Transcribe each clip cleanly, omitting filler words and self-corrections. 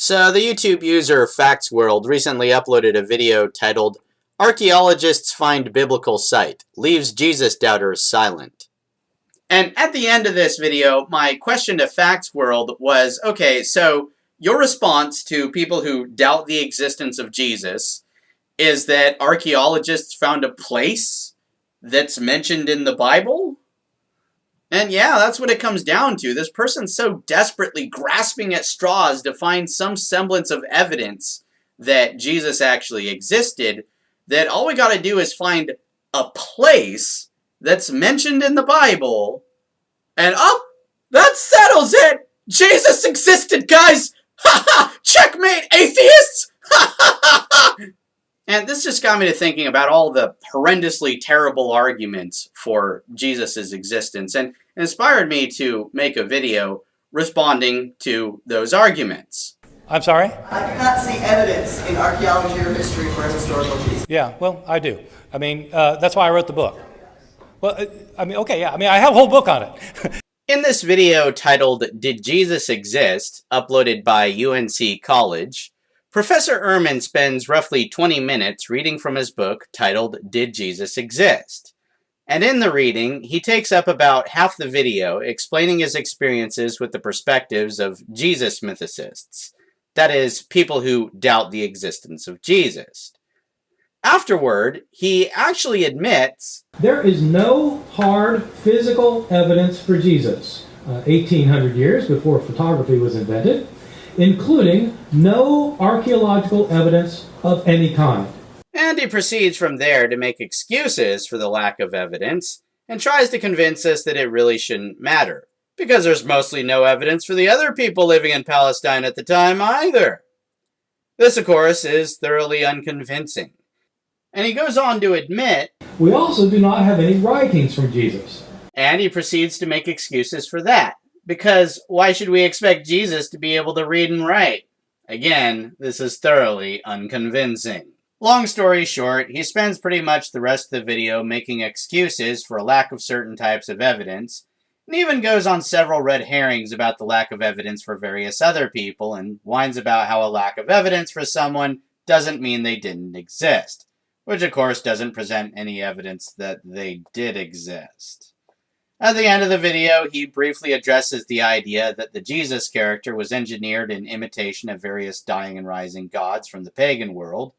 So the YouTube user FactsWorld recently uploaded a video titled Archaeologists Find Biblical Site, Leaves Jesus Doubters Silent. And at the end of this video, my question to FactsWorld was, okay, so your response to people who doubt the existence of Jesus is that archaeologists found a place that's mentioned in the Bible? And yeah, that's what it comes down to. This person's so desperately grasping at straws to find some semblance of evidence that Jesus actually existed, that all we gotta do is find a place that's mentioned in the Bible, and that settles it! Jesus existed, guys! Ha ha! Checkmate, atheists! Ha ha ha ha! And this just got me to thinking about all the horrendously terrible arguments for Jesus' existence, and inspired me to make a video responding to those arguments. I'm sorry? I do not see evidence in archaeology or history for a historical Jesus. Yeah, well, I do. I mean, that's why I wrote the book. Well, I have a whole book on it. In this video titled, Did Jesus Exist?, uploaded by UNC College, Professor Ehrman spends roughly 20 minutes reading from his book titled, Did Jesus Exist? And in the reading, he takes up about half the video explaining his experiences with the perspectives of Jesus mythicists. That is, people who doubt the existence of Jesus. Afterward, he actually admits, there is no hard physical evidence for Jesus, 1800 years before photography was invented, including no archaeological evidence of any kind. And he proceeds from there to make excuses for the lack of evidence, and tries to convince us that it really shouldn't matter, because there's mostly no evidence for the other people living in Palestine at the time either. This, of course, is thoroughly unconvincing. And he goes on to admit, we also do not have any writings from Jesus. And he proceeds to make excuses for that, because why should we expect Jesus to be able to read and write? Again, this is thoroughly unconvincing. Long story short, he spends pretty much the rest of the video making excuses for a lack of certain types of evidence, and even goes on several red herrings about the lack of evidence for various other people, and whines about how a lack of evidence for someone doesn't mean they didn't exist, which of course doesn't present any evidence that they did exist. At the end of the video, he briefly addresses the idea that the Jesus character was engineered in imitation of various dying and rising gods from the pagan world,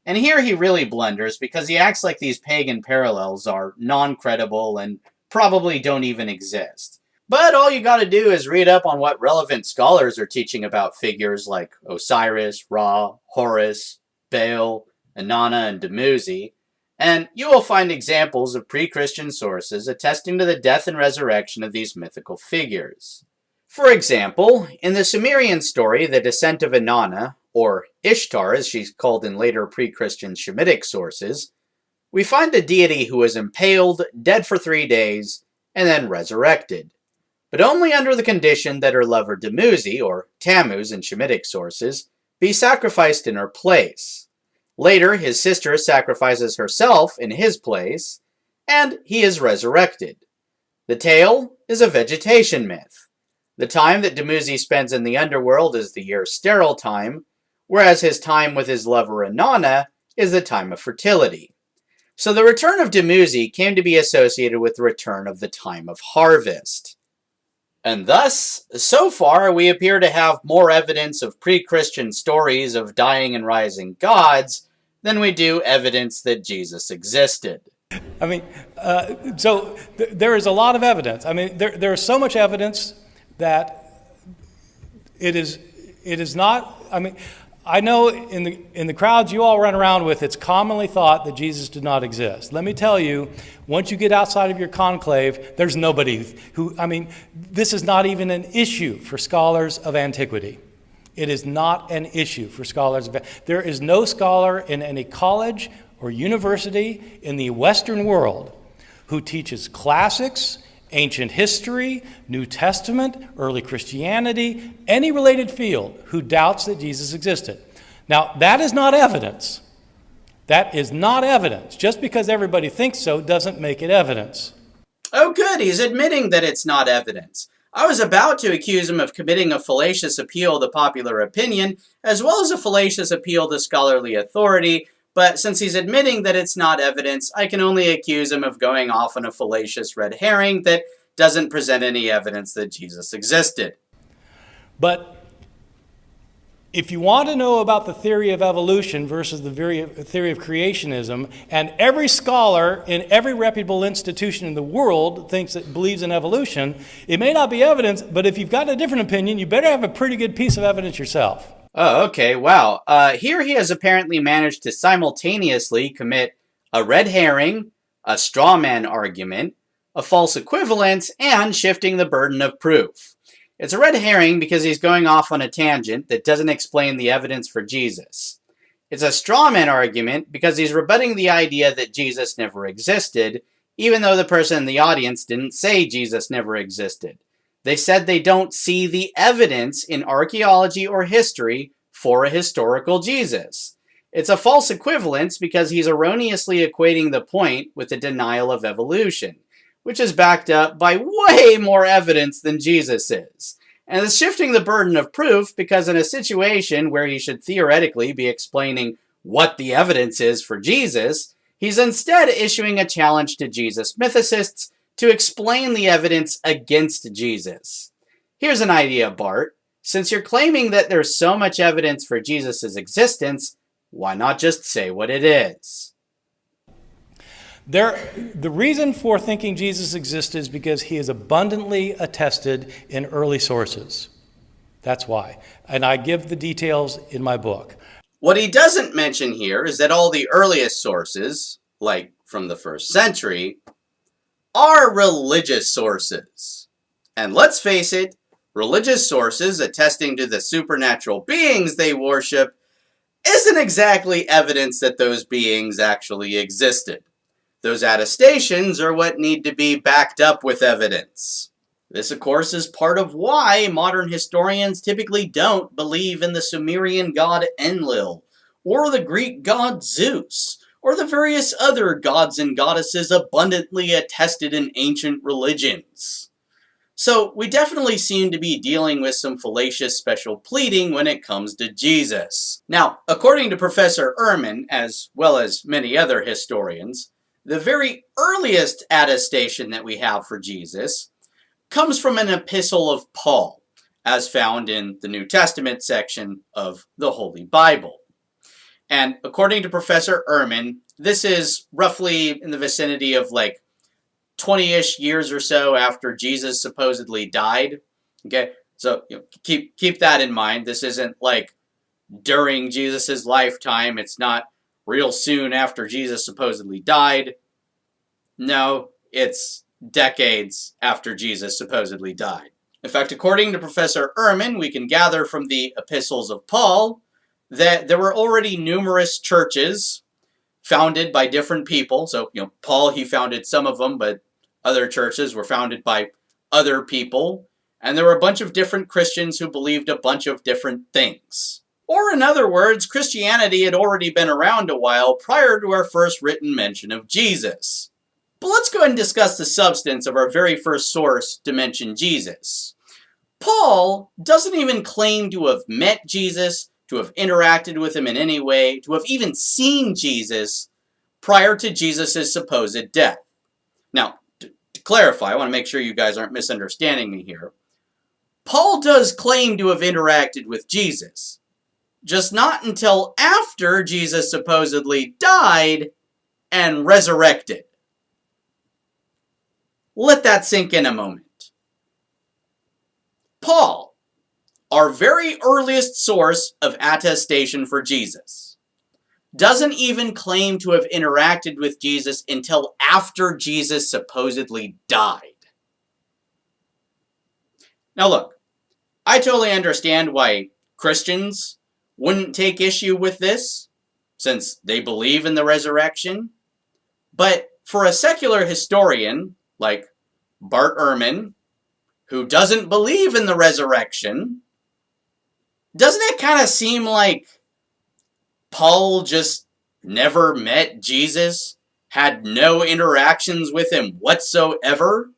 and here he really blunders because he acts like these pagan parallels are non-credible and probably don't even exist. But all you gotta do is read up on what relevant scholars are teaching about figures like Osiris, Ra, Horus, Baal, Inanna, and Dumuzi, and you will find examples of pre-Christian sources attesting to the death and resurrection of these mythical figures. For example, in the Sumerian story, The Descent of Inanna, or Ishtar as she's called in later pre-Christian Shemitic sources, we find a deity who was impaled, dead for 3 days, and then resurrected, but only under the condition that her lover Dumuzi, or Tammuz in Shemitic sources, be sacrificed in her place. Later, his sister sacrifices herself in his place, and he is resurrected. The tale is a vegetation myth. The time that Dumuzi spends in the underworld is the year sterile time, whereas his time with his lover Inanna is the time of fertility. So the return of Dumuzi came to be associated with the return of the time of harvest. And thus, so far, we appear to have more evidence of pre-Christian stories of dying and rising gods than we do evidence that Jesus existed. I mean, there is a lot of evidence. I mean, there is so much evidence that it is not, I mean, I know in the crowds you all run around with, it's commonly thought that Jesus did not exist. Let me tell you, once you get outside of your conclave, there's nobody who, I mean, this is not even an issue for scholars of antiquity. It is not an issue for scholars of, there is no scholar in any college or university in the Western world who teaches classics, ancient history, New Testament, early Christianity, any related field who doubts that Jesus existed. Now, that is not evidence. That is not evidence. Just because everybody thinks so doesn't make it evidence. Oh good, he's admitting that it's not evidence. I was about to accuse him of committing a fallacious appeal to popular opinion, as well as a fallacious appeal to scholarly authority, but since he's admitting that it's not evidence, I can only accuse him of going off on a fallacious red herring that doesn't present any evidence that Jesus existed. But if you want to know about the theory of evolution versus the theory of creationism, and every scholar in every reputable institution in the world believes in evolution, it may not be evidence, but if you've got a different opinion, you better have a pretty good piece of evidence yourself. Oh, okay, wow. Here he has apparently managed to simultaneously commit a red herring, a straw man argument, a false equivalence, and shifting the burden of proof. It's a red herring because he's going off on a tangent that doesn't explain the evidence for Jesus. It's a straw man argument because he's rebutting the idea that Jesus never existed, even though the person in the audience didn't say Jesus never existed. They said they don't see the evidence in archaeology or history for a historical Jesus. It's a false equivalence because he's erroneously equating the point with the denial of evolution, which is backed up by way more evidence than Jesus is. And it's shifting the burden of proof because in a situation where he should theoretically be explaining what the evidence is for Jesus, he's instead issuing a challenge to Jesus mythicists to explain the evidence against Jesus. Here's an idea, Bart. Since you're claiming that there's so much evidence for Jesus' existence, why not just say what it is? The reason for thinking Jesus existed is because he is abundantly attested in early sources. That's why. And I give the details in my book. What he doesn't mention here is that all the earliest sources, like from the first century, are religious sources. And let's face it, religious sources attesting to the supernatural beings they worship isn't exactly evidence that those beings actually existed. Those attestations are what need to be backed up with evidence. This, of course, is part of why modern historians typically don't believe in the Sumerian god Enlil, or the Greek god Zeus, or the various other gods and goddesses abundantly attested in ancient religions. So we definitely seem to be dealing with some fallacious special pleading when it comes to Jesus. Now, according to Professor Ehrman, as well as many other historians, the very earliest attestation that we have for Jesus comes from an epistle of Paul, as found in the New Testament section of the Holy Bible. And according to Professor Ehrman, this is roughly in the vicinity of like 20-ish years or so after Jesus supposedly died. Okay, so keep that in mind. This isn't like during Jesus' lifetime. It's not real soon after Jesus supposedly died. No, it's decades after Jesus supposedly died. In fact, according to Professor Ehrman, we can gather from the epistles of Paul that there were already numerous churches founded by different people. So, Paul, he founded some of them, but other churches were founded by other people. And there were a bunch of different Christians who believed a bunch of different things. Or in other words, Christianity had already been around a while prior to our first written mention of Jesus. But let's go ahead and discuss the substance of our very first source to mention Jesus. Paul doesn't even claim to have met Jesus, to have interacted with him in any way, to have even seen Jesus prior to Jesus' supposed death. Now, to clarify, I want to make sure you guys aren't misunderstanding me here. Paul does claim to have interacted with Jesus, just not until after Jesus supposedly died and resurrected. Let that sink in a moment. Paul, our very earliest source of attestation for Jesus, doesn't even claim to have interacted with Jesus until after Jesus supposedly died. Now look, I totally understand why Christians wouldn't take issue with this, since they believe in the resurrection. But for a secular historian like Bart Ehrman, who doesn't believe in the resurrection, doesn't it kind of seem like Paul just never met Jesus, had no interactions with him whatsoever?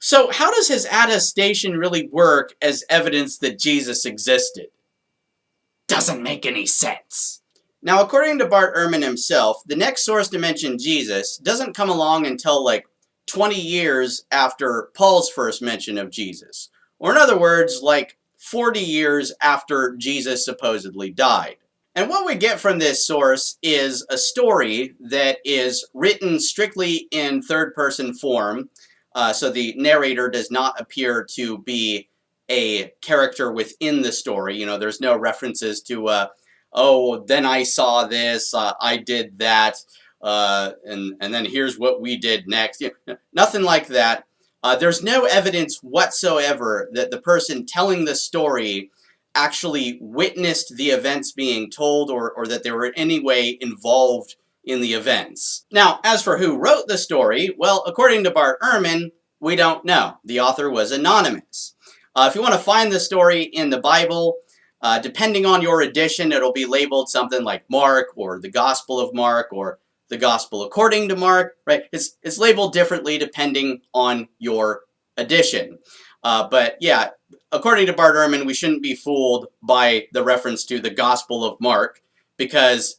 So how does his attestation really work as evidence that Jesus existed? Doesn't make any sense. Now, according to Bart Ehrman himself, the next source to mention Jesus doesn't come along until like 20 years after Paul's first mention of Jesus. Or in other words, like 40 years after Jesus supposedly died. And what we get from this source is a story that is written strictly in third-person form, so the narrator does not appear to be a character within the story. You know, there's no references to, oh, then I saw this, I did that, and then here's what we did next. You know, nothing like that. There's no evidence whatsoever that the person telling the story actually witnessed the events being told, or that they were in any way involved in the events. Now, as for who wrote the story, well, according to Bart Ehrman, we don't know. The author was anonymous. If you want to find the story in the Bible, depending on your edition, it'll be labeled something like Mark, or the Gospel of Mark, or the Gospel according to Mark, right? It's labeled differently depending on your edition. But yeah, according to Bart Ehrman, we shouldn't be fooled by the reference to the Gospel of Mark, because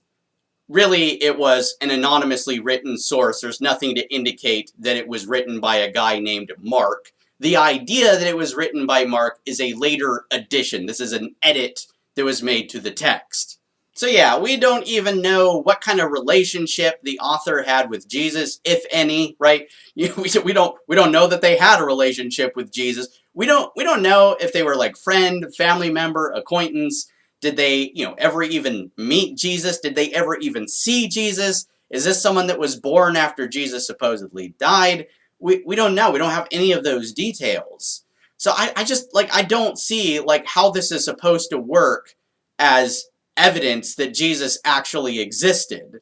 really it was an anonymously written source. There's nothing to indicate that it was written by a guy named Mark. The idea that it was written by Mark is a later addition. This is an edit that was made to the text. So yeah, we don't even know what kind of relationship the author had with Jesus, if any, right? We don't know that they had a relationship with Jesus. We don't know if they were like friend, family member, acquaintance. Did they, ever even meet Jesus? Did they ever even see Jesus? Is this someone that was born after Jesus supposedly died? We don't know. We don't have any of those details. So I don't see how this is supposed to work as evidence that Jesus actually existed.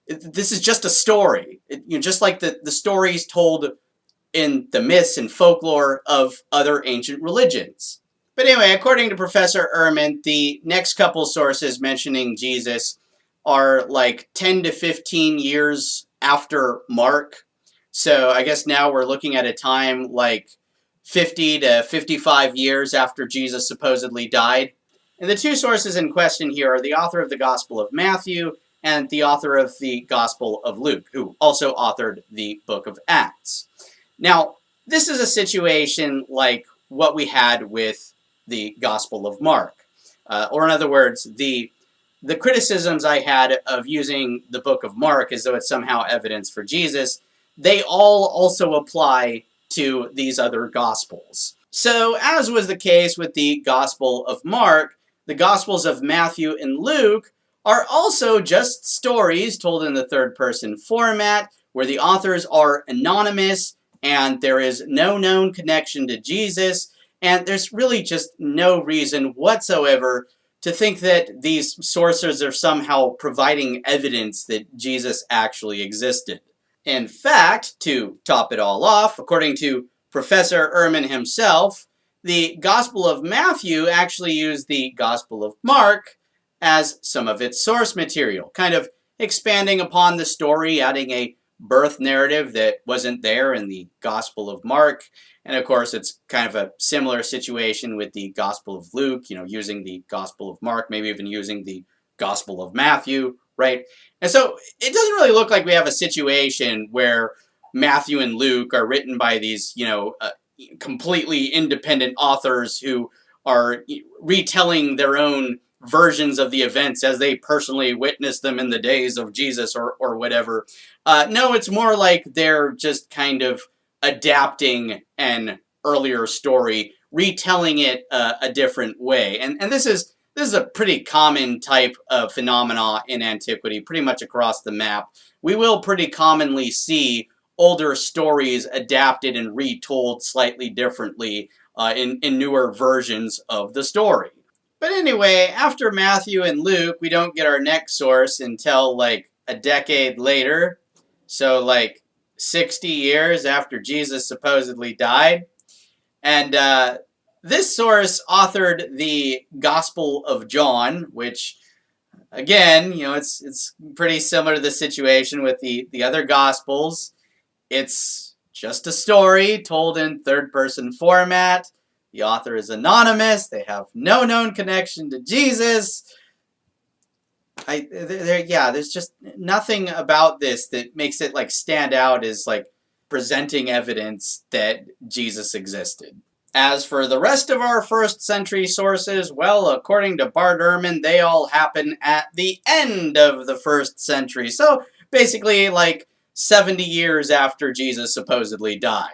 This is just a story. Just like the stories told in the myths and folklore of other ancient religions. But anyway, according to Professor Ehrman, the next couple sources mentioning Jesus are like 10 to 15 years after Mark. So I guess now we're looking at a time like 50 to 55 years after Jesus supposedly died. And the two sources in question here are the author of the Gospel of Matthew and the author of the Gospel of Luke, who also authored the book of Acts. Now, this is a situation like what we had with the Gospel of Mark. Or in other words, the criticisms I had of using the book of Mark as though it's somehow evidence for Jesus, they all also apply to these other Gospels. So, as was the case with the Gospel of Mark, the Gospels of Matthew and Luke are also just stories told in the third-person format, where the authors are anonymous, and there is no known connection to Jesus, and there's really just no reason whatsoever to think that these sources are somehow providing evidence that Jesus actually existed. In fact, to top it all off, according to Professor Ehrman himself, the Gospel of Matthew actually used the Gospel of Mark as some of its source material, kind of expanding upon the story, adding a birth narrative that wasn't there in the Gospel of Mark. And of course, it's kind of a similar situation with the Gospel of Luke, using the Gospel of Mark, maybe even using the Gospel of Matthew, right? And so it doesn't really look like we have a situation where Matthew and Luke are written by these, completely independent authors who are retelling their own versions of the events as they personally witnessed them in the days of Jesus or whatever. No, it's more like they're just kind of adapting an earlier story, retelling it a different way. And this is a pretty common type of phenomena in antiquity, pretty much across the map. We will pretty commonly see older stories adapted and retold slightly differently in newer versions of the story. But anyway, after Matthew and Luke, we don't get our next source until like a decade later. So like 60 years after Jesus supposedly died. And this source authored the Gospel of John, which, again, it's pretty similar to the situation with the other Gospels. It's just a story told in third-person format. The author is anonymous. They have no known connection to Jesus. There's just nothing about this that makes it like stand out as like presenting evidence that Jesus existed. As for the rest of our first century sources, well, according to Bart Ehrman, they all happen at the end of the first century. So basically like 70 years after Jesus supposedly died.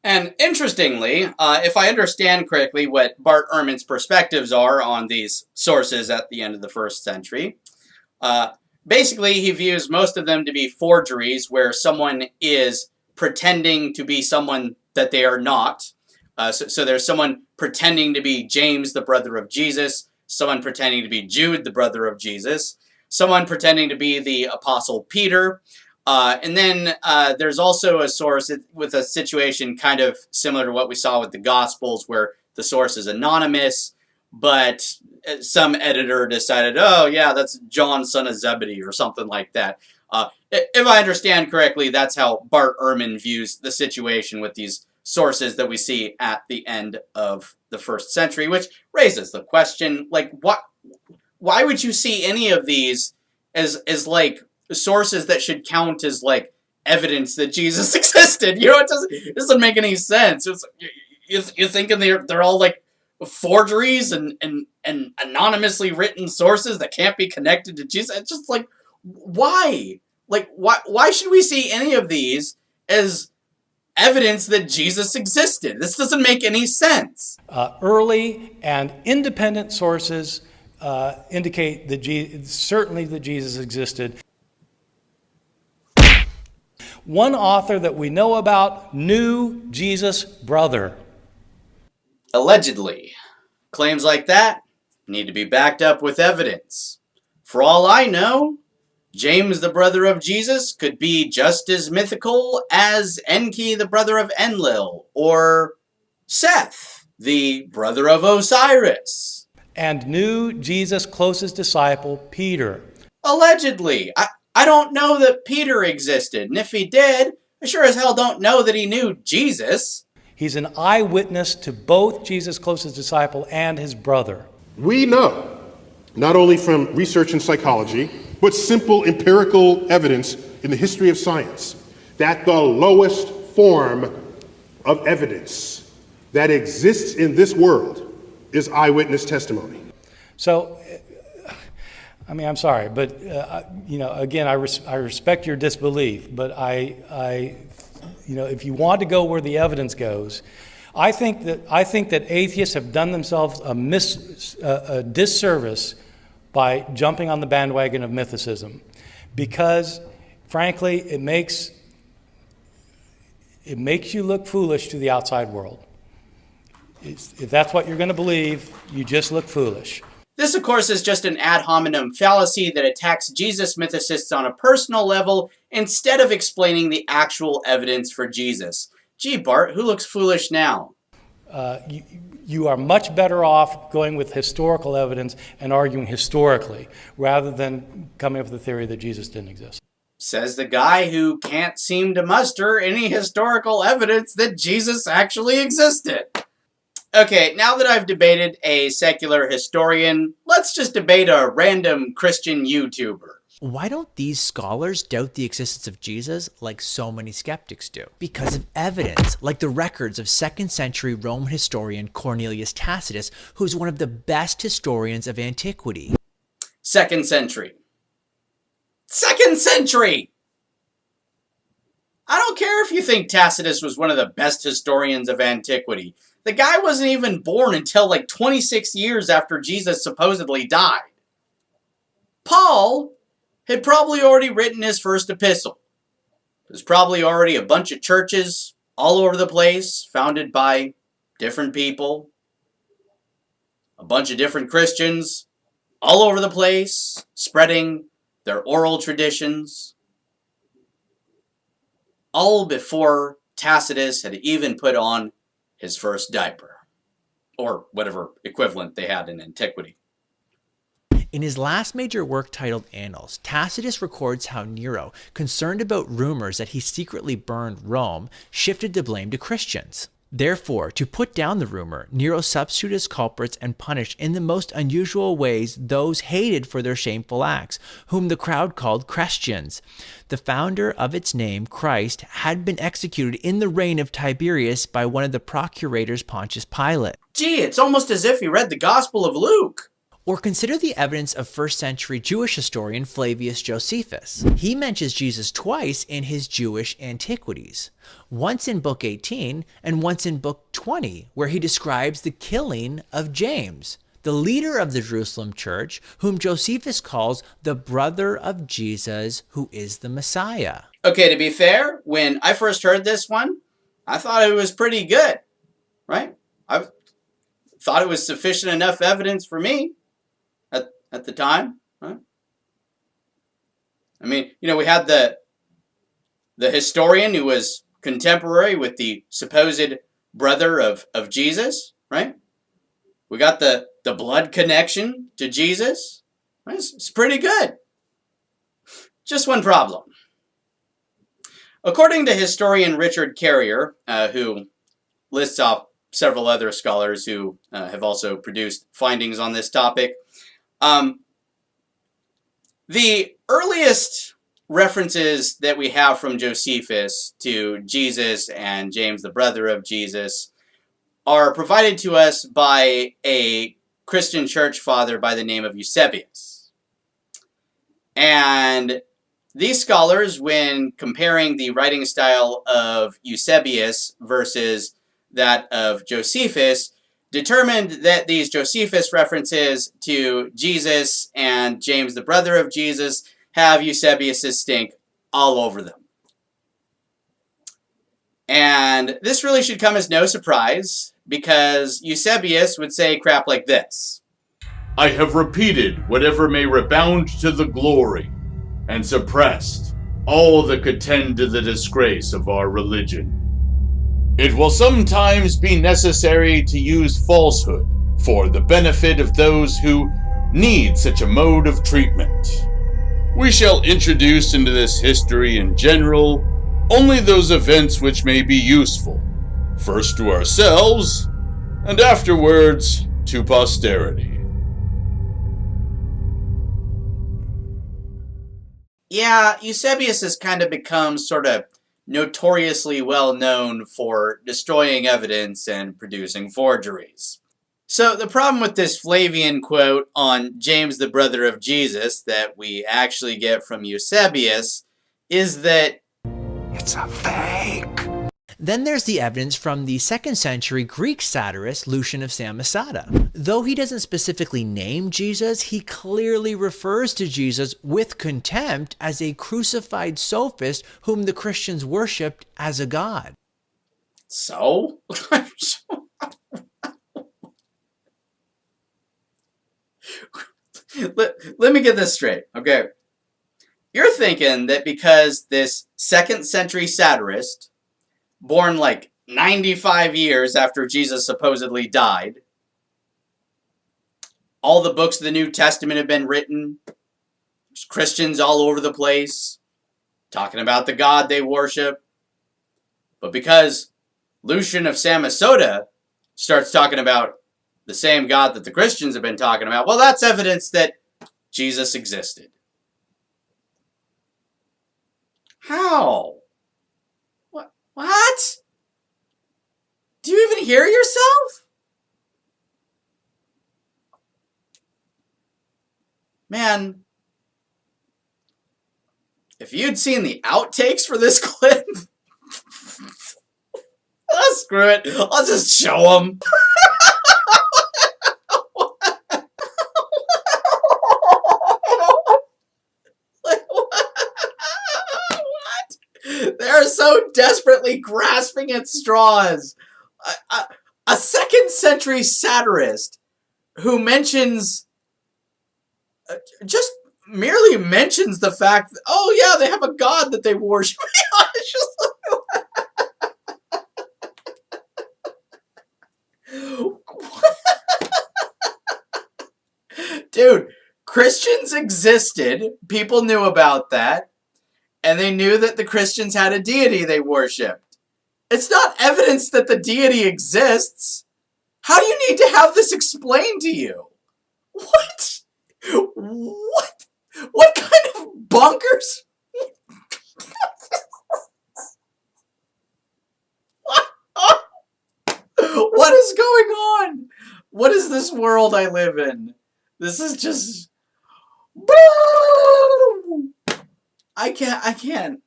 And interestingly, if I understand correctly what Bart Ehrman's perspectives are on these sources at the end of the first century, basically he views most of them to be forgeries where someone is pretending to be someone that they are not. So there's someone pretending to be James, the brother of Jesus, someone pretending to be Jude, the brother of Jesus, someone pretending to be the Apostle Peter, and then there's also a source with a situation kind of similar to what we saw with the Gospels, where the source is anonymous, but some editor decided, oh yeah, that's John, son of Zebedee, or something like that. If I understand correctly, that's how Bart Ehrman views the situation with these sources that we see at the end of the first century, which raises the question, like, why would you see any of these as like sources that should count as like evidence that Jesus existed? You know, it doesn't make any sense. It's, you're thinking they're all like forgeries and anonymously written sources that can't be connected to Jesus. It's just like, why? Like, why should we see any of these as evidence that Jesus existed? This doesn't make any sense. Early and independent sources indicate that certainly that Jesus existed. One author that we know about knew Jesus' brother. Allegedly. Claims like that need to be backed up with evidence. For all I know, James, the brother of Jesus, could be just as mythical as Enki, the brother of Enlil, or Seth, the brother of Osiris. And knew Jesus' closest disciple, Peter. Allegedly. I don't know that Peter existed, and if he did, I sure as hell don't know that he knew Jesus. He's an eyewitness to both Jesus' closest disciple and his brother. We know, not only from research in psychology, but simple empirical evidence in the history of science, that the lowest form of evidence that exists in this world is eyewitness testimony. So, I mean, I'm sorry, but again, I respect your disbelief, but if you want to go where the evidence goes, I think that atheists have done themselves a disservice by jumping on the bandwagon of mythicism, because, frankly, it makes you look foolish to the outside world. If that's what you're going to believe, you just look foolish. This, of course, is just an ad hominem fallacy that attacks Jesus mythicists on a personal level instead of explaining the actual evidence for Jesus. Gee, Bart, who looks foolish now? You are much better off going with historical evidence and arguing historically rather than coming up with the theory that Jesus didn't exist. Says the guy who can't seem to muster any historical evidence that Jesus actually existed. Okay, now that I've debated a secular historian, let's just debate a random Christian YouTuber. Why don't these scholars doubt the existence of Jesus like so many skeptics do? Because of evidence, like the records of 2nd century Roman historian Cornelius Tacitus, who's one of the best historians of antiquity. 2nd century. 2nd century! I don't care if you think Tacitus was one of the best historians of antiquity. The guy wasn't even born until like 26 years after Jesus supposedly died. Paul had probably already written his first epistle. There's probably already a bunch of churches all over the place, founded by different people. A bunch of different Christians all over the place, spreading their oral traditions. All before Tacitus had even put on his first diaper, or whatever equivalent they had in antiquity. In his last major work titled Annals, Tacitus records how Nero, concerned about rumors that he secretly burned Rome, shifted the blame to Christians. Therefore, to put down the rumor, Nero substituted as culprits and punished in the most unusual ways those hated for their shameful acts, whom the crowd called Christians. The founder of its name, Christ, had been executed in the reign of Tiberius by one of the procurators, Pontius Pilate. Gee, it's almost as if he read the Gospel of Luke. Or consider the evidence of first-century Jewish historian Flavius Josephus. He mentions Jesus twice in his Jewish Antiquities, once in Book 18 and once in Book 20, where he describes the killing of James, the leader of the Jerusalem church, whom Josephus calls the brother of Jesus, who is the Messiah. Okay, to be fair, when I first heard this one, I thought it was pretty good, right? I thought it was sufficient enough evidence for me at the time, right? I mean, we had the historian who was contemporary with the supposed brother of Jesus, right? We got the blood connection to Jesus. Right? It's pretty good. Just one problem. According to historian Richard Carrier, who lists off several other scholars who have also produced findings on this topic, the earliest references that we have from Josephus to Jesus and James, the brother of Jesus, are provided to us by a Christian church father by the name of Eusebius. And these scholars, when comparing the writing style of Eusebius versus that of Josephus, determined that these Josephus references to Jesus and James, the brother of Jesus, have Eusebius's stink all over them. And this really should come as no surprise, because Eusebius would say crap like this. I have repeated whatever may rebound to the glory, and suppressed all that could tend to the disgrace of our religion. It will sometimes be necessary to use falsehood for the benefit of those who need such a mode of treatment. We shall introduce into this history in general only those events which may be useful, first to ourselves, and afterwards to posterity. Yeah, Eusebius has kind of become sort of notoriously well known for destroying evidence and producing forgeries. So the problem with this Flavian quote on James, the brother of Jesus, that we actually get from Eusebius is that it's a fake. Then there's the evidence from the 2nd century Greek satirist Lucian of Samosata. Though he doesn't specifically name Jesus, he clearly refers to Jesus with contempt as a crucified sophist whom the Christians worshipped as a god. So? Let me get this straight, okay? You're thinking that because this 2nd century satirist, born like 95 years after Jesus supposedly died, all the books of the New Testament have been written, there's Christians all over the place, talking about the God they worship, but because Lucian of Samosata starts talking about the same God that the Christians have been talking about, well, that's evidence that Jesus existed. How? What? Do you even hear yourself? Man, if you'd seen the outtakes for this clip, screw it, I'll just show them. They're so desperately grasping at straws. A 2nd century satirist who mentions, just merely mentions the fact that, oh yeah, they have a god that they worship. Dude, Christians existed. People knew about that. And they knew that the Christians had a deity they worshipped. It's not evidence that the deity exists. How do you need to have this explained to you? What? What? What kind of bonkers? What is going on? What is this world I live in? This is just... I can't.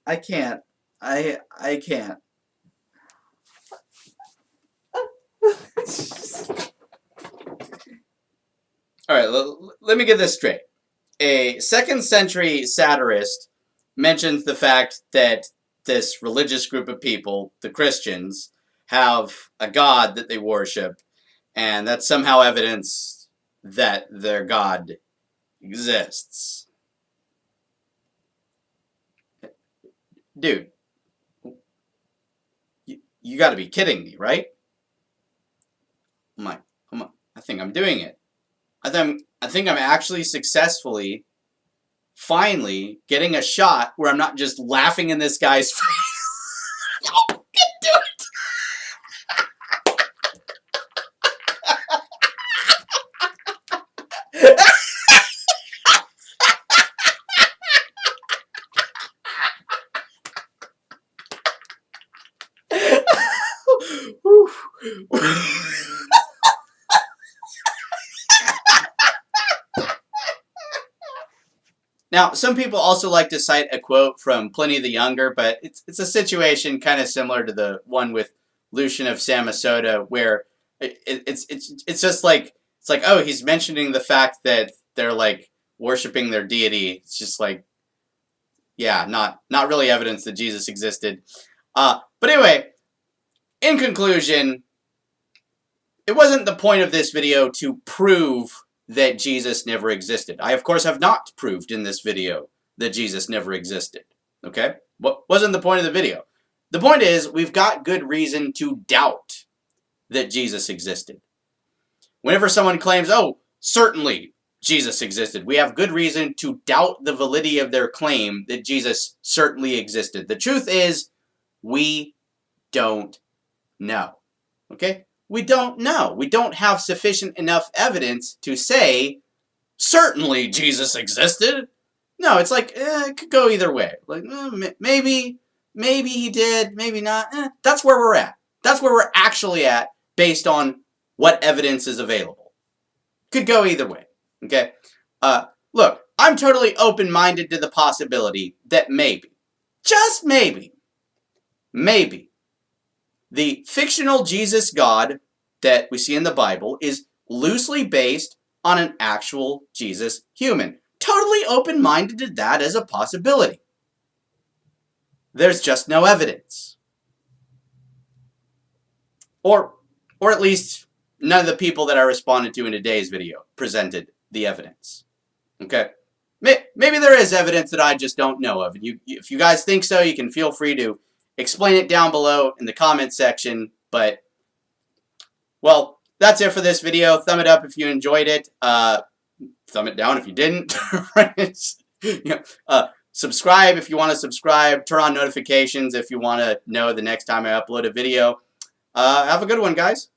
Alright, let me get this straight. A 2nd century satirist mentions the fact that this religious group of people, the Christians, have a god that they worship, and that's somehow evidence that their god exists. Dude, you gotta be kidding me, right? Come on. I think I'm doing it. I think I'm actually successfully, finally, getting a shot where I'm not just laughing in this guy's face. I can do it! Now, some people also like to cite a quote from Pliny the Younger, but it's a situation kind of similar to the one with Lucian of Samosata, where it's just like, it's like, oh, he's mentioning the fact that they're like worshiping their deity. It's just like, yeah, not really evidence that Jesus existed. But anyway, in conclusion, it wasn't the point of this video to prove that Jesus never existed. I, of course, have not proved in this video that Jesus never existed. Okay? What wasn't the point of the video? The point is, we've got good reason to doubt that Jesus existed. Whenever someone claims, oh, certainly Jesus existed, we have good reason to doubt the validity of their claim that Jesus certainly existed. The truth is, we don't know. Okay? We don't know. We don't have sufficient enough evidence to say, certainly Jesus existed. No, it's like, it could go either way. Like, maybe he did, maybe not. That's where we're at. That's where we're actually at based on what evidence is available. Could go either way. Okay? Look, I'm totally open-minded to the possibility that maybe, just maybe, the fictional Jesus God that we see in the Bible is loosely based on an actual Jesus human. Totally open-minded to that as a possibility. There's just no evidence. Or at least none of the people that I responded to in today's video presented the evidence. Okay? Maybe there is evidence that I just don't know of. And if you guys think so, you can feel free to explain it down below in the comment section, but, well, that's it for this video. Thumb it up if you enjoyed it. Thumb it down if you didn't. Subscribe if you want to subscribe. Turn on notifications if you want to know the next time I upload a video. Have a good one, guys.